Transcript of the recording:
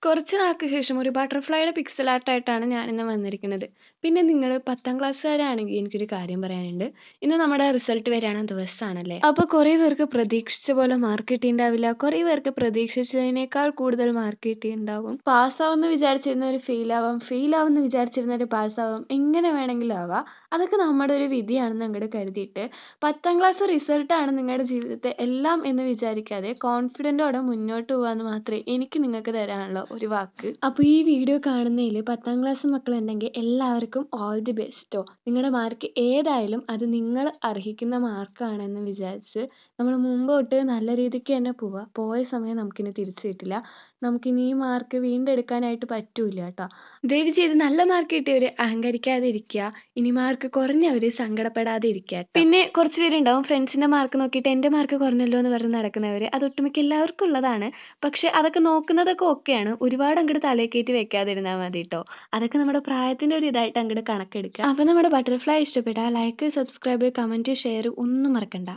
കുറച്ച് നാൾക്ക് ശേഷം ഒരു ബട്ടർഫ്ലൈയുടെ പിക്സൽ ആർട്ടായിട്ടാണ് ഞാനിന്ന് വന്നിരിക്കുന്നത്. പിന്നെ നിങ്ങൾ 10ാം ക്ലാസ്സുകാരാണെങ്കിൽ എനിക്കൊരു കാര്യം പറയാനുണ്ട്. ഇന്ന് നമ്മുടെ റിസൾട്ട് വരാനുള്ള ദിവസമാണല്ലേ. അപ്പോൾ കുറേ പേർക്ക് പ്രതീക്ഷിച്ച പോലെ മാർക്ക് കിട്ടിയിട്ടുണ്ടാവില്ല. കുറേ പേർക്ക് പ്രതീക്ഷിച്ചതിനേക്കാൾ കൂടുതൽ മാർക്ക് കിട്ടിയിട്ടുണ്ടാവും. പാസ്സാവുമെന്ന് വിചാരിച്ചിരുന്നവർ ഫെയിലാവാം, ഫെയിലാവുമെന്ന് വിചാരിച്ചിരുന്നവർ പാസ്സാവാം, എങ്ങനെ വേണമെങ്കിലും ആവാം. അതൊക്കെ നമ്മുടെ ഒരു വിധിയാണെന്ന് അങ്ങോട്ട് കരുതിയിട്ട് 10ാം ക്ലാസ് റിസൾട്ടാണ് നിങ്ങളുടെ ജീവിതത്തെ എല്ലാം എന്ന് വിചാരിക്കാതെ കോൺഫിഡൻറ്റോടെ മുന്നോട്ട് പോകാമെന്ന് മാത്രമേ എനിക്ക് നിങ്ങൾക്ക് തരാനുള്ള ഒരു വാക്ക്. അപ്പോൾ ഈ വീഡിയോ കാണുന്നതിൽ 10ാം ക്ലാസ് മക്കളുണ്ടെങ്കിൽ എല്ലാവർക്കും ഓൾ ദി ബെസ്റ്റോ. നിങ്ങളുടെ മാർക്ക് ഏതായാലും അത് നിങ്ങൾ അർഹിക്കുന്ന മാർക്കാണെന്ന് വിചാരിച്ച് നമ്മൾ മുമ്പോട്ട് നല്ല രീതിക്ക് തന്നെ പോവുക. പോയ സമയം നമുക്കിനി തിരിച്ചു കിട്ടില്ല. നമുക്കിനി ഈ മാർക്ക് വീണ്ടെടുക്കാനായിട്ട് പറ്റൂല കേട്ടോ. ദയവ് ചെയ്ത് നല്ല മാർക്ക് കിട്ടിയവർ അഹങ്കരിക്കാതെ ഇരിക്കുക. ഇനി മാർക്ക് കുറഞ്ഞവർ സങ്കടപ്പെടാതെ ഇരിക്കുക. പിന്നെ കുറച്ച് പേരുണ്ടാവും ഫ്രണ്ട്സിൻ്റെ മാർക്ക് നോക്കിയിട്ട് എൻ്റെ മാർക്ക് കുറഞ്ഞല്ലോ എന്ന് പറഞ്ഞ് നടക്കുന്നവർ. അത് ഒട്ടുമിക്ക എല്ലാവർക്കും ഉള്ളതാണ്. പക്ഷെ അതൊക്കെ നോക്കുന്നതൊക്കെ ഓക്കെയാണ്. ഒരുപാട് അങ്ങോട്ട് തലയിൽ കയറ്റി വെക്കാതിരുന്നാൽ മതി കേട്ടോ. അതൊക്കെ നമ്മുടെ പ്രായത്തിൻ്റെ ഒരു ഇതായിട്ട് അങ്ങോട്ട് കണക്കെടുക്കുക. അപ്പോൾ നമ്മുടെ ബട്ടർഫ്ലൈ ഇഷ്ടപ്പെട്ടാൽ ലൈക്ക്, സബ്സ്ക്രൈബ്, കമൻറ്റ്, ഷെയർ ഒന്നും മറക്കണ്ട.